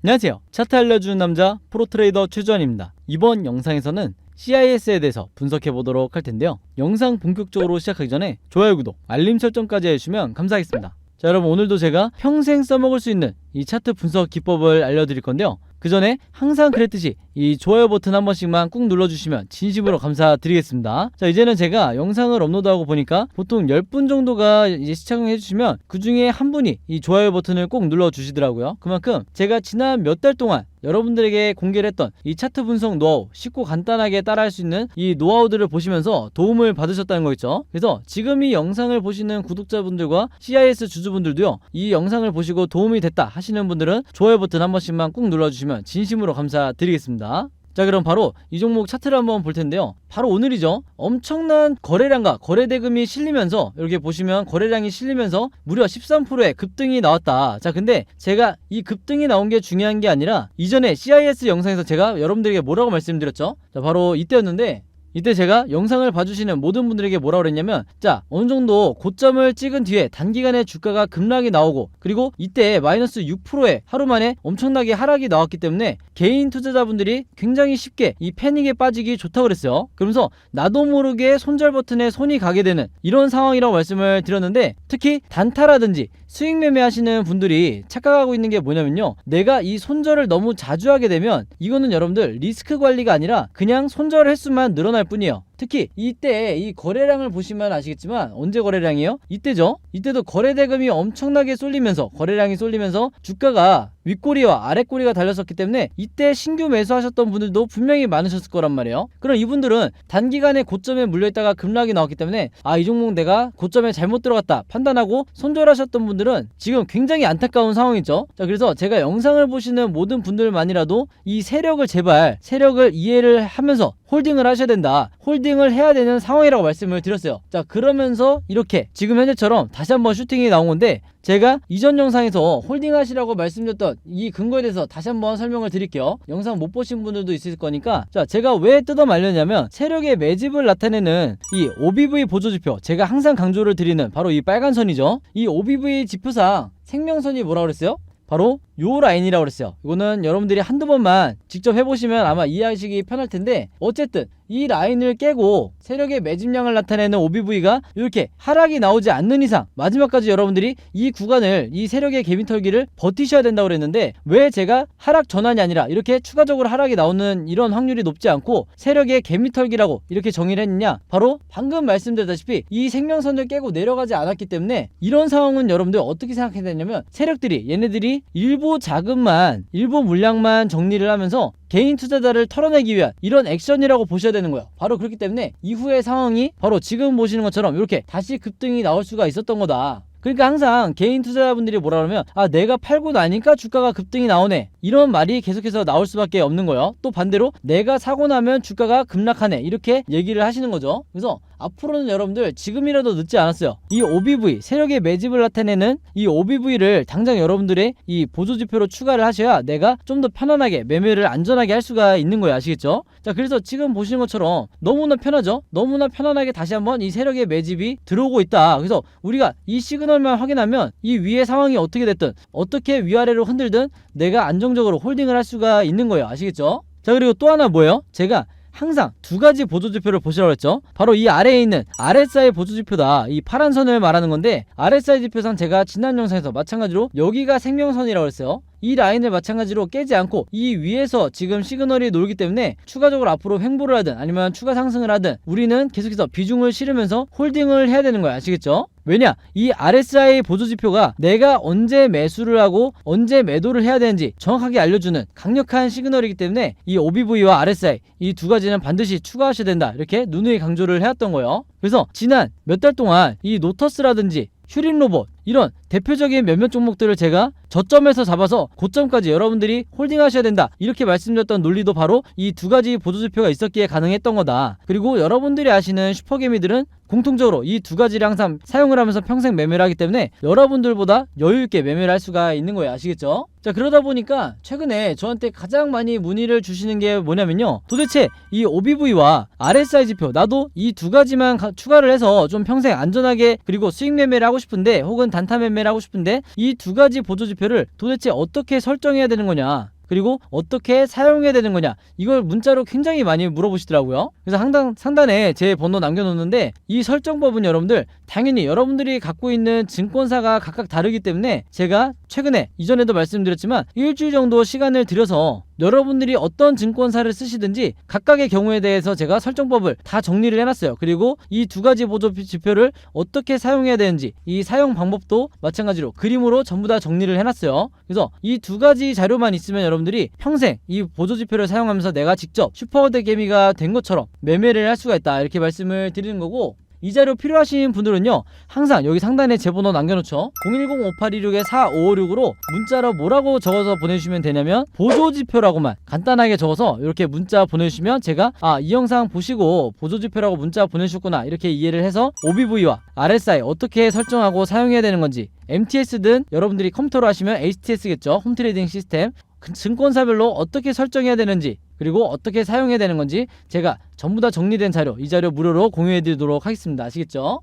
안녕하세요. 차트 알려주는 남자 프로트레이더 최주환입니다. 이번 영상에서는 CIS에 대해서 분석해 보도록 할 텐데요. 영상 본격적으로 시작하기 전에 좋아요, 구독, 알림 설정까지 해주시면 감사하겠습니다. 자, 여러분, 오늘도 제가 평생 써먹을 수 있는 이 차트 분석 기법을 알려드릴 건데요. 그 전에 항상 그랬듯이 이 좋아요 버튼 한 번씩만 꾹 눌러주시면 진심으로 감사드리겠습니다. 자, 이제는 제가 영상을 업로드하고 보니까 보통 10분 정도가 이제 시청해 주시면 그 중에 한 분이 이 좋아요 버튼을 꼭 눌러주시더라고요. 그만큼 제가 지난 몇 달 동안 여러분들에게 공개를 했던 이 차트 분석 노하우, 쉽고 간단하게 따라할 수 있는 이 노하우들을 보시면서 도움을 받으셨다는 거겠죠. 그래서 지금 이 영상을 보시는 구독자분들과 CIS 주주분들도요, 이 영상을 보시고 도움이 됐다 하시는 분들은 좋아요 버튼 한 번씩만 꾹 눌러주시면 진심으로 감사드리겠습니다. 자, 그럼 바로 이 종목 차트를 한번 볼 텐데요. 바로 오늘이죠. 엄청난 거래량과 거래대금이 실리면서 이렇게 보시면 거래량이 실리면서 무려 13%의 급등이 나왔다. 자, 근데 제가 이 급등이 나온 게 중요한 게 아니라 이전에 CIS 영상에서 제가 여러분들에게 뭐라고 말씀드렸죠? 자, 바로 이때였는데, 이때 제가 영상을 봐주시는 모든 분들에게 뭐라고 그랬냐면, 자, 어느정도 고점을 찍은 뒤에 단기간에 주가가 급락이 나오고, 그리고 이때 마이너스 6%의 하루 만에 엄청나게 하락이 나왔기 때문에 개인 투자자분들이 굉장히 쉽게 이 패닉에 빠지기 좋다고 그랬어요. 그러면서 나도 모르게 손절 버튼에 손이 가게 되는 이런 상황이라고 말씀을 드렸는데, 특히 단타라든지 수익 매매 하시는 분들이 착각하고 있는 게 뭐냐면요, 내가 이 손절을 너무 자주 하게 되면 이거는 여러분들 리스크 관리가 아니라 그냥 손절 횟수만 늘어날 뿐이에요. 특히 이때 이 거래량을 보시면 아시겠지만, 언제 거래량이에요? 이때죠. 이때도 거래대금이 엄청나게 쏠리면서, 거래량이 쏠리면서 주가가 윗꼬리와 아랫꼬리가 달렸었기 때문에 이때 신규 매수하셨던 분들도 분명히 많으셨을 거란 말이에요. 그럼 이분들은 단기간에 고점에 물려있다가 급락이 나왔기 때문에 이 종목 내가 고점에 잘못 들어갔다 판단하고 손절하셨던 분들은 지금 굉장히 안타까운 상황이죠. 자, 그래서 제가 영상을 보시는 모든 분들만이라도 이 세력을 제발 세력을 이해를 하면서 홀딩을 하셔야 된다, 홀딩을 해야 되는 상황이라고 말씀을 드렸어요. 자, 그러면서 이렇게 지금 현재처럼 다시 한번 슈팅이 나온 건데, 제가 이전 영상에서 홀딩 하시라고 말씀드렸던 이 근거에 대해서 다시 한번 설명을 드릴게요. 영상 못 보신 분들도 있을 거니까. 자, 제가 왜 뜯어 말렸냐면, 세력의 매집을 나타내는 이 OBV 보조지표, 제가 항상 강조를 드리는 바로 이 빨간 선이죠. 이 OBV 지표상 생명선이 뭐라고 그랬어요? 바로 요 라인이라고 그랬어요. 이거는 여러분들이 한두 번만 직접 해보시면 아마 이해하시기 편할 텐데, 어쨌든 이 라인을 깨고 세력의 매집량을 나타내는 OBV가 이렇게 하락이 나오지 않는 이상 마지막까지 여러분들이 이 구간을, 이 세력의 개미털기를 버티셔야 된다고 그랬는데, 왜 제가 하락 전환이 아니라 이렇게 추가적으로 하락이 나오는 이런 확률이 높지 않고 세력의 개미털기라고 이렇게 정의를 했느냐? 바로 방금 말씀드렸다시피 이 생명선을 깨고 내려가지 않았기 때문에. 이런 상황은 여러분들 어떻게 생각해야 되냐면, 세력들이, 얘네들이 일부 자금만, 일부 물량만 정리를 하면서 개인 투자자를 털어내기 위한 이런 액션이라고 보셔야 되는 거예요. 바로 그렇기 때문에 이후의 상황이 바로 지금 보시는 것처럼 이렇게 다시 급등이 나올 수가 있었던 거다. 그러니까 항상 개인 투자자분들이 뭐라 그러면, 내가 팔고 나니까 주가가 급등이 나오네, 이런 말이 계속해서 나올 수밖에 없는 거예요. 또 반대로 내가 사고 나면 주가가 급락하네, 이렇게 얘기를 하시는 거죠. 그래서 앞으로는 여러분들 지금이라도 늦지 않았어요. 이 OBV, 세력의 매집을 나타내는 이 OBV를 당장 여러분들의 이 보조지표로 추가를 하셔야 내가 좀 더 편안하게 매매를 안전하게 할 수가 있는 거예요. 아시겠죠? 자, 그래서 지금 보시는 것처럼 너무나 편하죠? 너무나 편안하게 다시 한번 이 세력의 매집이 들어오고 있다. 그래서 우리가 이 시그널만 확인하면 이 위의 상황이 어떻게 됐든, 어떻게 위아래로 흔들든 내가 안정적으로 홀딩을 할 수가 있는 거예요. 아시겠죠? 자, 그리고 또 하나 뭐예요? 제가 항상 두 가지 보조지표를 보시라고 했죠. 바로 이 아래에 있는 RSI 보조지표다. 이 파란 선을 말하는 건데, RSI 지표상 제가 지난 영상에서 마찬가지로 여기가 생명선이라고 했어요. 이 라인을 마찬가지로 깨지 않고 이 위에서 지금 시그널이 놀기 때문에 추가적으로 앞으로 횡보를 하든 아니면 추가 상승을 하든 우리는 계속해서 비중을 실으면서 홀딩을 해야 되는 거야. 아시겠죠? 왜냐? 이 RSI 보조지표가 내가 언제 매수를 하고 언제 매도를 해야 되는지 정확하게 알려주는 강력한 시그널이기 때문에 이 OBV와 RSI, 이 두 가지는 반드시 추가하셔야 된다, 이렇게 누누이 강조를 해왔던 거예요. 그래서 지난 몇 달 동안 이 노터스라든지 휴림로봇, 이런 대표적인 몇몇 종목들을 제가 저점에서 잡아서 고점까지 여러분들이 홀딩하셔야 된다, 이렇게 말씀드렸던 논리도 바로 이 두 가지 보조지표가 있었기에 가능했던 거다. 그리고 여러분들이 아시는 슈퍼개미들은 공통적으로 이 두 가지를 항상 사용을 하면서 평생 매매를 하기 때문에 여러분들보다 여유있게 매매를 할 수가 있는 거예요. 아시겠죠? 자, 그러다 보니까 최근에 저한테 가장 많이 문의를 주시는 게 뭐냐면요, 도대체 이 OBV와 RSI 지표, 나도 이 두 가지만 추가를 해서 좀 평생 안전하게 그리고 수익 매매를 하고 싶은데, 혹은 이런 단타 매매를 하고 싶은데 이 두 가지 보조지표를 도대체 어떻게 설정해야 되는 거냐, 그리고 어떻게 사용해야 되는 거냐, 이걸 문자로 굉장히 많이 물어보시더라고요. 그래서 상단에 제 번호 남겨놓는데, 이 설정법은 여러분들 당연히 여러분들이 갖고 있는 증권사가 각각 다르기 때문에 제가 최근에 이전에도 말씀드렸지만 일주일 정도 시간을 들여서 여러분들이 어떤 증권사를 쓰시든지 각각의 경우에 대해서 제가 설정법을 다 정리를 해놨어요. 그리고 이 두 가지 보조 지표를 어떻게 사용해야 되는지, 이 사용 방법도 마찬가지로 그림으로 전부 다 정리를 해놨어요. 그래서 이 두 가지 자료만 있으면 여러분들이 평생 이 보조 지표를 사용하면서 내가 직접 슈퍼워드 개미가 된 것처럼 매매를 할 수가 있다, 이렇게 말씀을 드리는 거고, 이 자료 필요하신 분들은요, 항상 여기 상단에 제 번호 남겨놓죠. 010-5826-4556으로 문자로 뭐라고 적어서 보내주시면 되냐면 보조지표라고만 간단하게 적어서 이렇게 문자 보내주시면 제가 이 영상 보시고 보조지표라고 문자 보내주셨구나, 이렇게 이해를 해서 OBV와 RSI 어떻게 설정하고 사용해야 되는 건지, MTS든 여러분들이 컴퓨터로 하시면 HTS겠죠, 홈트레이딩 시스템, 증권사별로 어떻게 설정해야 되는지, 그리고 어떻게 사용해야 되는 건지 제가 전부 다 정리된 자료, 이 자료 무료로 공유해 드리도록 하겠습니다. 아시겠죠?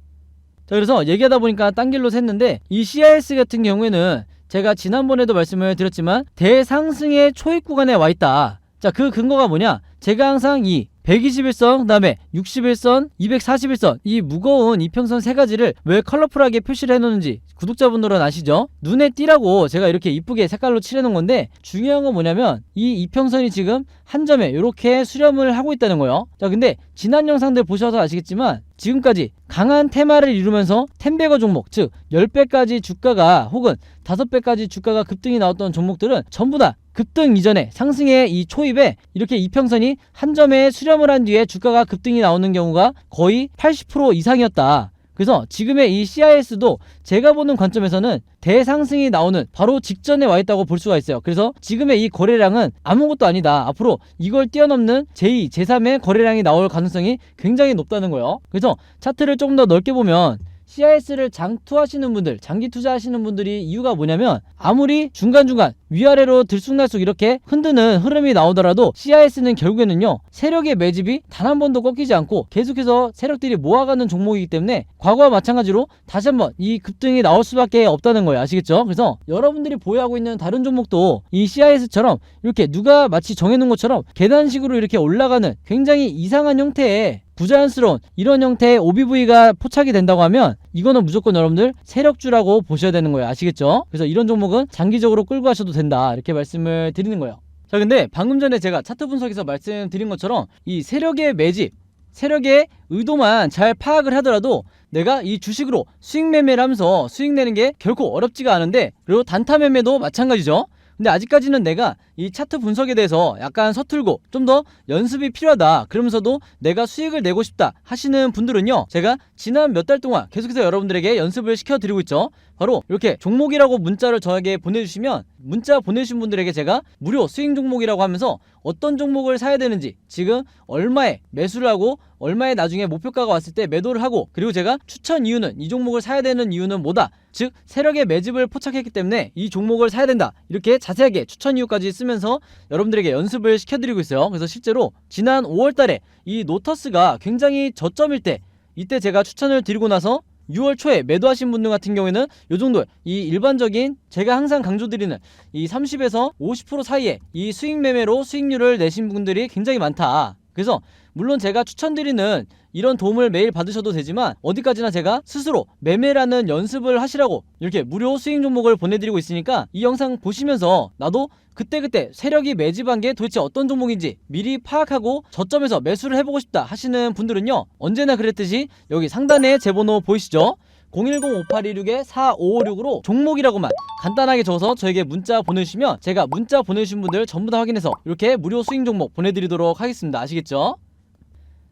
자, 그래서 얘기하다 보니까 딴 길로 샜는데, 이 CIS 같은 경우에는 제가 지난번에도 말씀을 드렸지만 대상승의 초입 구간에 와 있다. 자, 그 근거가 뭐냐, 제가 항상 이 121선, 그 다음에 61선, 241선, 이 무거운 이평선 세 가지를 왜 컬러풀하게 표시를 해놓는지 구독자분들은 아시죠? 눈에 띄라고 제가 이렇게 이쁘게 색깔로 칠해놓은 건데, 중요한 건 뭐냐면 이 이평선이 지금 한 점에 이렇게 수렴을 하고 있다는 거예요. 자, 근데 지난 영상들 보셔서 아시겠지만 지금까지 강한 테마를 이루면서 10배거 종목, 즉 10배까지 주가가 혹은 5배까지 주가가 급등이 나왔던 종목들은 전부 다 급등 이전에 상승의 이 초입에 이렇게 이평선이 한 점에 수렴을 한 뒤에 주가가 급등이 나오는 경우가 거의 80% 이상이었다. 그래서 지금의 이 CIS도 제가 보는 관점에서는 대상승이 나오는 바로 직전에 와 있다고 볼 수가 있어요. 그래서 지금의 이 거래량은 아무것도 아니다, 앞으로 이걸 뛰어넘는 제2, 제3의 거래량이 나올 가능성이 굉장히 높다는 거예요. 그래서 차트를 조금 더 넓게 보면 CIS를 장투하시는 분들, 장기 투자하시는 분들이 이유가 뭐냐면, 아무리 중간중간 위아래로 들쑥날쑥 이렇게 흔드는 흐름이 나오더라도 CIS는 결국에는요, 세력의 매집이 단 한 번도 꺾이지 않고 계속해서 세력들이 모아가는 종목이기 때문에 과거와 마찬가지로 다시 한번 이 급등이 나올 수밖에 없다는 거예요. 아시겠죠? 그래서 여러분들이 보유하고 있는 다른 종목도 이 CIS처럼 이렇게 누가 마치 정해놓은 것처럼 계단식으로 이렇게 올라가는 굉장히 이상한 형태의 부자연스러운 이런 형태의 OBV가 포착이 된다고 하면 이거는 무조건 여러분들 세력주라고 보셔야 되는 거예요. 아시겠죠? 그래서 이런 종목은 장기적으로 끌고 가셔도 된다, 이렇게 말씀을 드리는 거예요. 자, 근데 방금 전에 제가 차트 분석에서 말씀드린 것처럼 이 세력의 매집, 세력의 의도만 잘 파악을 하더라도 내가 이 주식으로 수익 매매를 하면서 수익 내는 게 결코 어렵지가 않은데, 그리고 단타 매매도 마찬가지죠. 근데 아직까지는 내가 이 차트 분석에 대해서 약간 서툴고 좀 더 연습이 필요하다, 그러면서도 내가 수익을 내고 싶다 하시는 분들은요, 제가 지난 몇 달 동안 계속해서 여러분들에게 연습을 시켜드리고 있죠. 바로 이렇게 종목이라고 문자를 저에게 보내주시면, 문자 보내주신 분들에게 제가 무료 수익 종목이라고 하면서 어떤 종목을 사야 되는지, 지금 얼마에 매수를 하고 얼마에 나중에 목표가가 왔을 때 매도를 하고, 그리고 제가 추천 이유는, 이 종목을 사야 되는 이유는 뭐다, 즉 세력의 매집을 포착했기 때문에 이 종목을 사야 된다, 이렇게 자세하게 추천 이유까지 쓰면서 여러분들에게 연습을 시켜드리고 있어요. 그래서 실제로 지난 5월달에 이 노터스가 굉장히 저점일 때, 이때 제가 추천을 드리고 나서 6월 초에 매도하신 분들 같은 경우에는 요 정도, 이 일반적인 제가 항상 강조드리는 이 30에서 50% 사이에 이 수익 매매로 수익률을 내신 분들이 굉장히 많다. 그래서 물론 제가 추천드리는 이런 도움을 매일 받으셔도 되지만, 어디까지나 제가 스스로 매매라는 연습을 하시라고 이렇게 무료 수익 종목을 보내드리고 있으니까, 이 영상 보시면서 나도 그때그때 세력이 매집한 게 도대체 어떤 종목인지 미리 파악하고 저점에서 매수를 해보고 싶다 하시는 분들은요, 언제나 그랬듯이 여기 상단에 제 번호 보이시죠? 010-5826-4556으로 종목이라고만 간단하게 적어서 저에게 문자 보내주시면 제가 문자 보내주신 분들 전부 다 확인해서 이렇게 무료 수익 종목 보내드리도록 하겠습니다. 아시겠죠?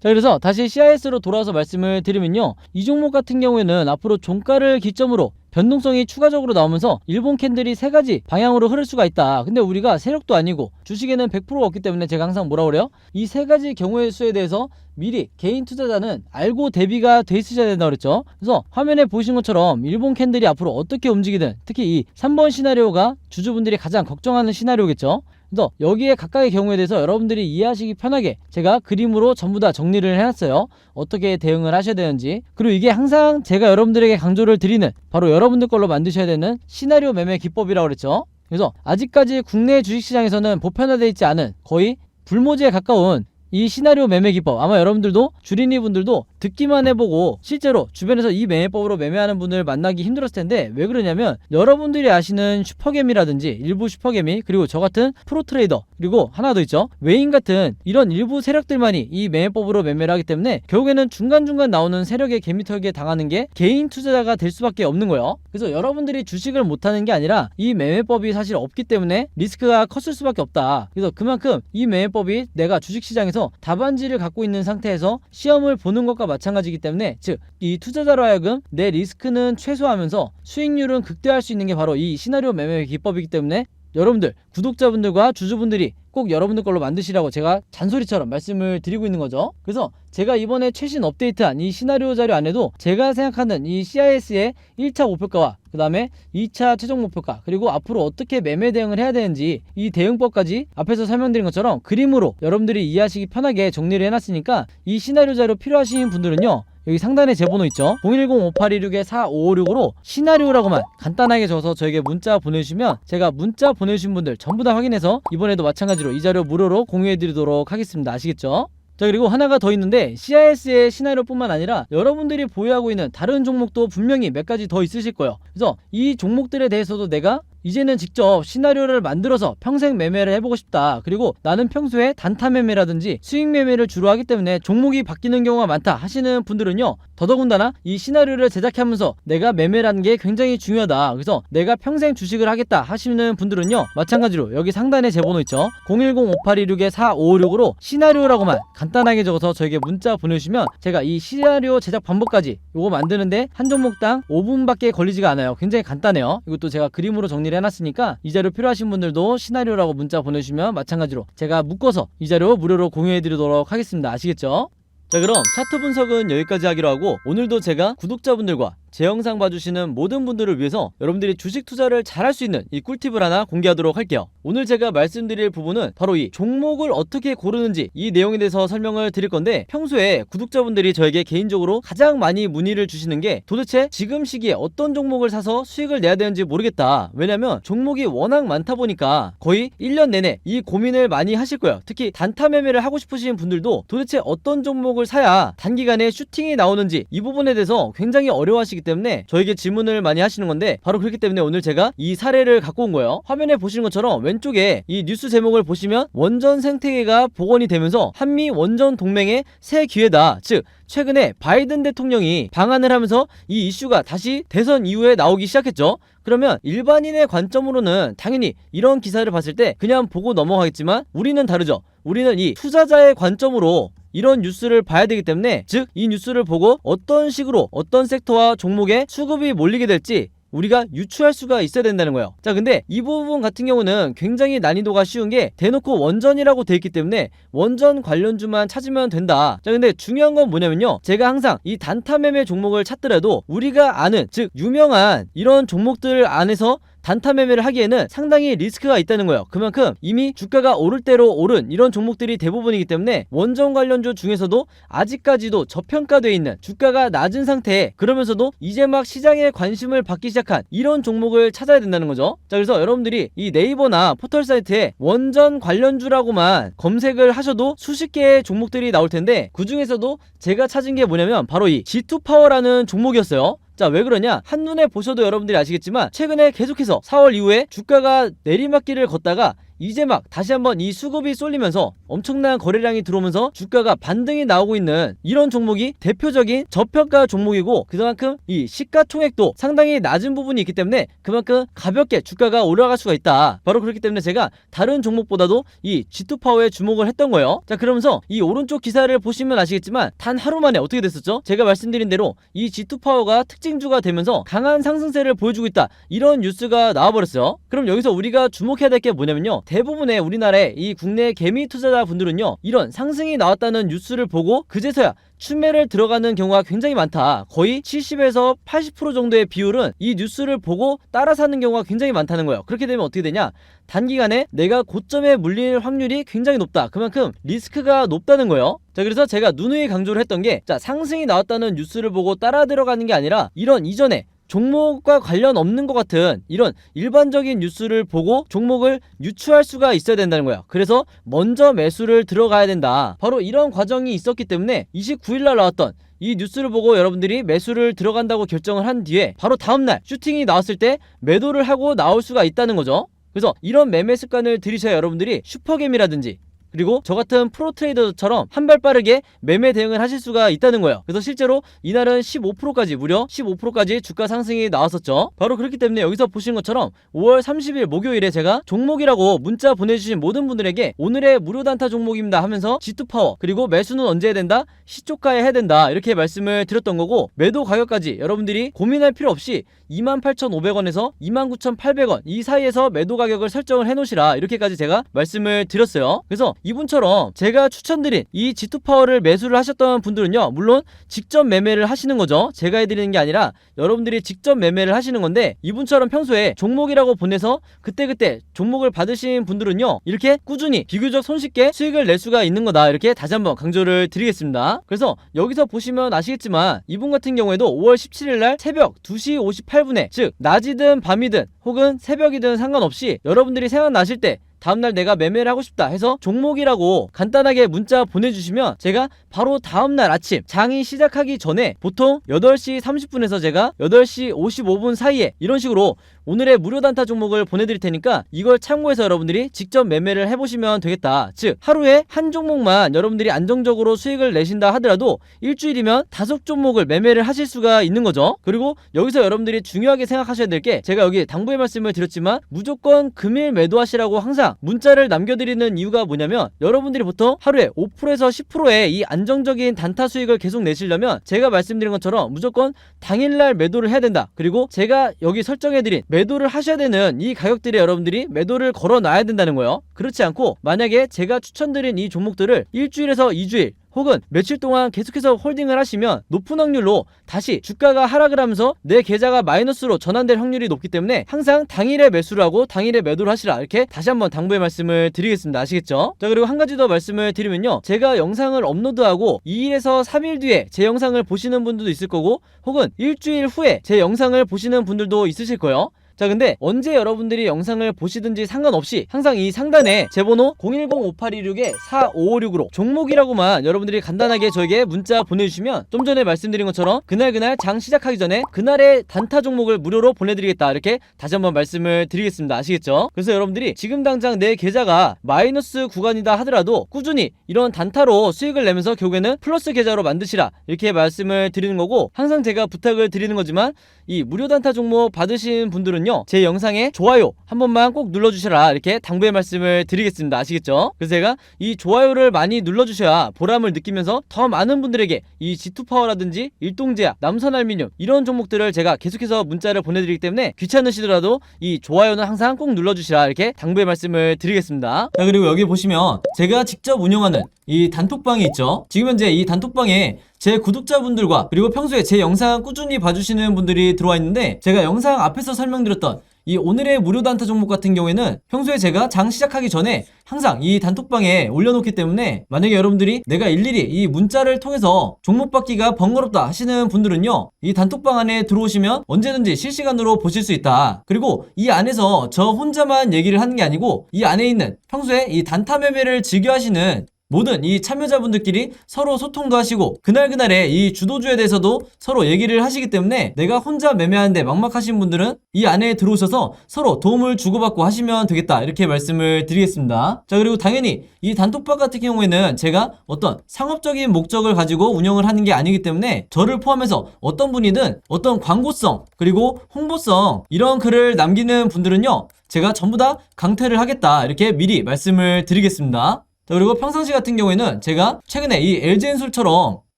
자, 그래서 다시 CIS로 돌아와서 말씀을 드리면요, 이 종목 같은 경우에는 앞으로 종가를 기점으로 변동성이 추가적으로 나오면서 일본 캔들이 세 가지 방향으로 흐를 수가 있다. 근데 우리가 세력도 아니고 주식에는 100%가 없기 때문에 제가 항상 뭐라 그래요? 이 세 가지 경우의 수에 대해서 미리 개인 투자자는 알고 대비가 돼 있으셔야 된다 그랬죠. 그래서 화면에 보신 것처럼 일본 캔들이 앞으로 어떻게 움직이든, 특히 이 3번 시나리오가 주주분들이 가장 걱정하는 시나리오겠죠. 그래서 여기에 각각의 경우에 대해서 여러분들이 이해하시기 편하게 제가 그림으로 전부 다 정리를 해놨어요. 어떻게 대응을 하셔야 되는지. 그리고 이게 항상 제가 여러분들에게 강조를 드리는 바로 여러분들 걸로 만드셔야 되는 시나리오 매매 기법이라고 그랬죠. 그래서 아직까지 국내 주식시장에서는 보편화되어 있지 않은 거의 불모지에 가까운 이 시나리오 매매 기법, 아마 여러분들도 주린이 분들도 듣기만 해보고 실제로 주변에서 이 매매법으로 매매하는 분을 만나기 힘들었을 텐데, 왜 그러냐면 여러분들이 아시는 슈퍼개미라든지 일부 슈퍼개미, 그리고 저 같은 프로트레이더, 그리고 하나 더 있죠, 외인 같은 이런 일부 세력들만이 이 매매법으로 매매를 하기 때문에 결국에는 중간중간 나오는 세력의 개미털기에 당하는 게 개인 투자자가 될 수밖에 없는 거예요. 그래서 여러분들이 주식을 못하는 게 아니라 이 매매법이 사실 없기 때문에 리스크가 컸을 수밖에 없다. 그래서 그만큼 이 매매법이 내가 주식시장에서 답안지를 갖고 있는 상태에서 시험을 보는 것과 마찬가지이기 때문에, 즉 이 투자자로 하여금 내 리스크는 최소화하면서 수익률은 극대화할 수 있는 게 바로 이 시나리오 매매 기법이기 때문에 여러분들 구독자분들과 주주분들이 꼭 여러분들 걸로 만드시라고 제가 잔소리처럼 말씀을 드리고 있는 거죠. 그래서 제가 이번에 최신 업데이트한 이 시나리오 자료 안에도 제가 생각하는 이 CIS의 1차 목표가와 그 다음에 2차 최종 목표가, 그리고 앞으로 어떻게 매매 대응을 해야 되는지 이 대응법까지 앞에서 설명드린 것처럼 그림으로 여러분들이 이해하시기 편하게 정리를 해놨으니까 이 시나리오 자료 필요하신 분들은요, 여기 상단에 제 번호 있죠, 010-5826-4556으로 시나리오라고만 간단하게 적어서 저에게 문자 보내주시면 제가 문자 보내주신 분들 전부 다 확인해서 이번에도 마찬가지로 이 자료 무료로 공유해드리도록 하겠습니다. 아시겠죠? 자, 그리고 하나가 더 있는데, CIS의 시나리오 뿐만 아니라 여러분들이 보유하고 있는 다른 종목도 분명히 몇 가지 더 있으실 거예요. 그래서 이 종목들에 대해서도 내가 이제는 직접 시나리오를 만들어서 평생 매매를 해보고 싶다, 그리고 나는 평소에 단타 매매라든지 수익 매매를 주로 하기 때문에 종목이 바뀌는 경우가 많다 하시는 분들은요, 더더군다나 이 시나리오를 제작하면서 내가 매매라는 게 굉장히 중요하다, 그래서 내가 평생 주식을 하겠다 하시는 분들은요, 마찬가지로 여기 상단에 제 번호 있죠, 010-5826-4556으로 시나리오라고만 간단하게 적어서 저에게 문자 보내주시면 제가 이 시나리오 제작 방법까지 요거 만드는데 한 종목당 5분밖에 걸리지가 않아요. 굉장히 간단해요. 이것도 제가 그림으로 정리를 해놨으니까 이 자료 필요하신 분들도 시나리오라고 문자 보내주시면 마찬가지로 제가 묶어서 이 자료 무료로 공유해드리도록 하겠습니다. 아시겠죠? 자, 그럼 차트 분석은 여기까지 하기로 하고, 오늘도 제가 구독자분들과 제 영상 봐주시는 모든 분들을 위해서 여러분들이 주식 투자를 잘할 수 있는 이 꿀팁을 하나 공개하도록 할게요. 오늘 제가 말씀드릴 부분은 바로 이 종목을 어떻게 고르는지 이 내용에 대해서 설명을 드릴 건데, 평소에 구독자분들이 저에게 개인적으로 가장 많이 문의를 주시는 게 도대체 지금 시기에 어떤 종목을 사서 수익을 내야 되는지 모르겠다. 왜냐면 종목이 워낙 많다 보니까 거의 1년 내내 이 고민을 많이 하실 거예요. 특히 단타 매매를 하고 싶으신 분들도 도대체 어떤 종목을 사야 단기간에 슈팅이 나오는지 이 부분에 대해서 굉장히 어려워하시기 때문에 저에게 질문을 많이 하시는 건데, 바로 그렇기 때문에 오늘 제가 이 사례를 갖고 온 거예요. 화면에 보시는 것처럼 왼쪽에 이 뉴스 제목을 보시면 원전 생태계가 복원이 되면서 한미 원전 동맹의 새 기회다, 즉 최근에 바이든 대통령이 방한을 하면서 이 이슈가 다시 대선 이후에 나오기 시작했죠. 그러면 일반인의 관점으로는 당연히 이런 기사를 봤을 때 그냥 보고 넘어가겠지만, 우리는 다르죠. 우리는 이 투자자의 관점으로 이런 뉴스를 봐야 되기 때문에, 즉 이 뉴스를 보고 어떤 식으로 어떤 섹터와 종목에 수급이 몰리게 될지 우리가 유추할 수가 있어야 된다는 거예요. 자, 근데 이 부분 같은 경우는 굉장히 난이도가 쉬운 게 대놓고 원전이라고 돼 있기 때문에 원전 관련주만 찾으면 된다. 자, 근데 중요한 건 뭐냐면요, 제가 항상 이 단타 매매 종목을 찾더라도 우리가 아는, 즉 유명한 이런 종목들 안에서 단타 매매를 하기에는 상당히 리스크가 있다는 거예요. 그만큼 이미 주가가 오를 대로 오른 이런 종목들이 대부분이기 때문에 원전 관련주 중에서도 아직까지도 저평가되어 있는 주가가 낮은 상태에, 그러면서도 이제 막 시장에 관심을 받기 시작한 이런 종목을 찾아야 된다는 거죠. 자, 그래서 여러분들이 이 네이버나 포털 사이트에 원전 관련주라고만 검색을 하셔도 수십 개의 종목들이 나올 텐데, 그 중에서도 제가 찾은 게 뭐냐면 바로 이 G2파워라는 종목이었어요. 자, 왜 그러냐? 한눈에 보셔도 여러분들이 아시겠지만 최근에 계속해서 4월 이후에 주가가 내리막길을 걷다가 이제 막 다시 한번 이 수급이 쏠리면서 엄청난 거래량이 들어오면서 주가가 반등이 나오고 있는 이런 종목이 대표적인 저평가 종목이고, 그만큼 이 시가총액도 상당히 낮은 부분이 있기 때문에 그만큼 가볍게 주가가 올라갈 수가 있다. 바로 그렇기 때문에 제가 다른 종목보다도 이 G2파워에 주목을 했던 거예요. 자, 그러면서 이 오른쪽 기사를 보시면 아시겠지만 단 하루 만에 어떻게 됐었죠? 제가 말씀드린 대로 이 G2파워가 특징주가 되면서 강한 상승세를 보여주고 있다, 이런 뉴스가 나와버렸어요. 그럼 여기서 우리가 주목해야 될 게 뭐냐면요, 대부분의 우리나라의 이 국내 개미 투자자분들은요, 이런 상승이 나왔다는 뉴스를 보고 그제서야 추매를 들어가는 경우가 굉장히 많다. 거의 70에서 80% 정도의 비율은 이 뉴스를 보고 따라 사는 경우가 굉장히 많다는 거예요. 그렇게 되면 어떻게 되냐, 단기간에 내가 고점에 물릴 확률이 굉장히 높다. 그만큼 리스크가 높다는 거예요. 자, 그래서 제가 누누이 강조를 했던 게, 자, 상승이 나왔다는 뉴스를 보고 따라 들어가는 게 아니라 이런 이전에 종목과 관련 없는 것 같은 이런 일반적인 뉴스를 보고 종목을 유추할 수가 있어야 된다는 거야. 그래서 먼저 매수를 들어가야 된다. 바로 이런 과정이 있었기 때문에 29일날 나왔던 이 뉴스를 보고 여러분들이 매수를 들어간다고 결정을 한 뒤에 바로 다음날 슈팅이 나왔을 때 매도를 하고 나올 수가 있다는 거죠. 그래서 이런 매매 습관을 들이셔야 여러분들이 슈퍼개미라든지 그리고 저같은 프로트레이더처럼 한 발 빠르게 매매 대응을 하실 수가 있다는 거예요. 그래서 실제로 이날은 15%까지 무려 15%까지 주가 상승이 나왔었죠. 바로 그렇기 때문에 여기서 보시는 것처럼 5월 30일 목요일에 제가 종목이라고 문자 보내주신 모든 분들에게 오늘의 무료 단타 종목입니다 하면서 G2파워 그리고 매수는 언제 해야 된다? 시초가에 해야 된다 이렇게 말씀을 드렸던 거고, 매도 가격까지 여러분들이 고민할 필요 없이 28,500원에서 29,800원 이 사이에서 매도 가격을 설정을 해놓으시라 이렇게까지 제가 말씀을 드렸어요. 그래서 이분처럼 제가 추천드린 이 G2파워를 매수를 하셨던 분들은요, 물론 직접 매매를 하시는 거죠. 제가 해드리는 게 아니라 여러분들이 직접 매매를 하시는 건데, 이분처럼 평소에 종목이라고 보내서 그때그때 종목을 받으신 분들은요, 이렇게 꾸준히 비교적 손쉽게 수익을 낼 수가 있는 거다 이렇게 다시 한번 강조를 드리겠습니다. 그래서 여기서 보시면 아시겠지만 이분 같은 경우에도 5월 17일날 새벽 2시 58분에 즉 낮이든 밤이든 혹은 새벽이든 상관없이 여러분들이 생각나실 때 다음날 내가 매매를 하고 싶다 해서 종목이라고 간단하게 문자 보내주시면 제가 바로 다음날 아침 장이 시작하기 전에 보통 8시 30분에서 제가 8시 55분 사이에 이런 식으로 오늘의 무료 단타 종목을 보내드릴 테니까 이걸 참고해서 여러분들이 직접 매매를 해보시면 되겠다. 즉 하루에 한 종목만 여러분들이 안정적으로 수익을 내신다 하더라도 일주일이면 5종목을 매매를 하실 수가 있는 거죠. 그리고 여기서 여러분들이 중요하게 생각하셔야 될 게, 제가 여기 당부의 말씀을 드렸지만 무조건 금일 매도하시라고 항상 문자를 남겨드리는 이유가 뭐냐면, 여러분들이 보통 하루에 5%에서 10%의 이 안정적인 단타 수익을 계속 내시려면 제가 말씀드린 것처럼 무조건 당일날 매도를 해야 된다. 그리고 제가 여기 설정해드린 매도를 하셔야 되는 이 가격들에 여러분들이 매도를 걸어놔야 된다는 거예요. 그렇지 않고 만약에 제가 추천드린 이 종목들을 일주일에서 2주일 혹은 며칠 동안 계속해서 홀딩을 하시면 높은 확률로 다시 주가가 하락을 하면서 내 계좌가 마이너스로 전환될 확률이 높기 때문에 항상 당일에 매수를 하고 당일에 매도를 하시라 이렇게 다시 한번 당부의 말씀을 드리겠습니다. 아시겠죠? 자, 그리고 한 가지 더 말씀을 드리면요, 제가 영상을 업로드하고 2일에서 3일 뒤에 제 영상을 보시는 분들도 있을 거고 혹은 일주일 후에 제 영상을 보시는 분들도 있으실 거예요. 자, 근데 언제 여러분들이 영상을 보시든지 상관없이 항상 이 상단에 제 번호 010-5826-4556으로 종목이라고만 여러분들이 간단하게 저에게 문자 보내주시면 좀 전에 말씀드린 것처럼 그날 장 시작하기 전에 그날의 단타 종목을 무료로 보내드리겠다 이렇게 다시 한번 말씀을 드리겠습니다. 아시겠죠? 그래서 여러분들이 지금 당장 내 계좌가 마이너스 구간이다 하더라도 꾸준히 이런 단타로 수익을 내면서 결국에는 플러스 계좌로 만드시라 이렇게 말씀을 드리는 거고, 항상 제가 부탁을 드리는 거지만 이 무료 단타 종목 받으신 분들은요, 제 영상에 좋아요 한 번만 꼭 눌러주셔라 이렇게 당부의 말씀을 드리겠습니다. 아시겠죠? 그래서 제가 이 좋아요를 많이 눌러주셔야 보람을 느끼면서 더 많은 분들에게 이 G2파워라든지 일동제약, 남선알미늄 이런 종목들을 제가 계속해서 문자를 보내드리기 때문에 귀찮으시더라도 이 좋아요는 항상 꼭 눌러주시라 이렇게 당부의 말씀을 드리겠습니다. 자, 그리고 여기 보시면 제가 직접 운영하는 이 단톡방이 있죠. 지금 현재 이 단톡방에 제 구독자분들과 그리고 평소에 제 영상 꾸준히 봐주시는 분들이 들어와 있는데, 제가 영상 앞에서 설명드렸던 이 오늘의 무료 단타 종목 같은 경우에는 평소에 제가 장 시작하기 전에 항상 이 단톡방에 올려놓기 때문에 만약에 여러분들이 내가 일일이 이 문자를 통해서 종목 받기가 번거롭다 하시는 분들은요, 이 단톡방 안에 들어오시면 언제든지 실시간으로 보실 수 있다. 그리고 이 안에서 저 혼자만 얘기를 하는 게 아니고 이 안에 있는 평소에 이 단타 매매를 즐겨 하시는 모든 이 참여자분들끼리 서로 소통도 하시고 그날그날의 이 주도주에 대해서도 서로 얘기를 하시기 때문에 내가 혼자 매매하는데 막막하신 분들은 이 안에 들어오셔서 서로 도움을 주고받고 하시면 되겠다 이렇게 말씀을 드리겠습니다. 자, 그리고 당연히 이 단톡방 같은 경우에는 제가 어떤 상업적인 목적을 가지고 운영을 하는 게 아니기 때문에 저를 포함해서 어떤 분이든 어떤 광고성 그리고 홍보성 이런 글을 남기는 분들은요, 제가 전부 다 강퇴를 하겠다 이렇게 미리 말씀을 드리겠습니다. 자, 그리고 평상시 같은 경우에는 제가 최근에 이 LG엔솔처럼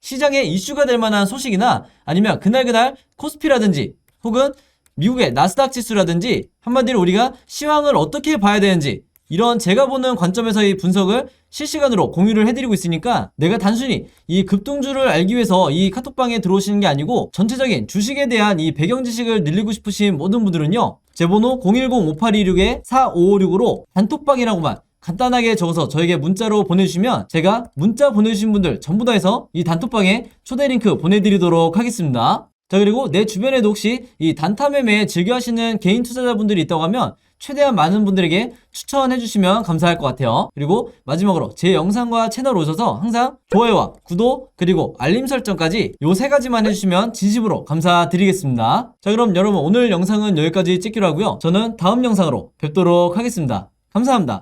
시장에 이슈가 될 만한 소식이나 아니면 그날 코스피라든지 혹은 미국의 나스닥 지수라든지 한마디로 우리가 시황을 어떻게 봐야 되는지 이런 제가 보는 관점에서의 분석을 실시간으로 공유를 해드리고 있으니까 내가 단순히 이 급등주를 알기 위해서 이 카톡방에 들어오시는 게 아니고 전체적인 주식에 대한 이 배경 지식을 늘리고 싶으신 모든 분들은요, 제 번호 010-5826-4556으로 단톡방이라고만 간단하게 적어서 저에게 문자로 보내주시면 제가 문자 보내주신 분들 전부 다 해서 이 단톡방에 초대 링크 보내드리도록 하겠습니다. 자, 그리고 내 주변에도 혹시 이 단타 매매 즐겨 하시는 개인 투자자분들이 있다고 하면 최대한 많은 분들에게 추천해 주시면 감사할 것 같아요. 그리고 마지막으로 제 영상과 채널 오셔서 항상 좋아요와 구독 그리고 알림 설정까지 요 세 가지만 해주시면 진심으로 감사드리겠습니다. 자, 그럼 여러분 오늘 영상은 여기까지 찍기로 하고요. 저는 다음 영상으로 뵙도록 하겠습니다. 감사합니다.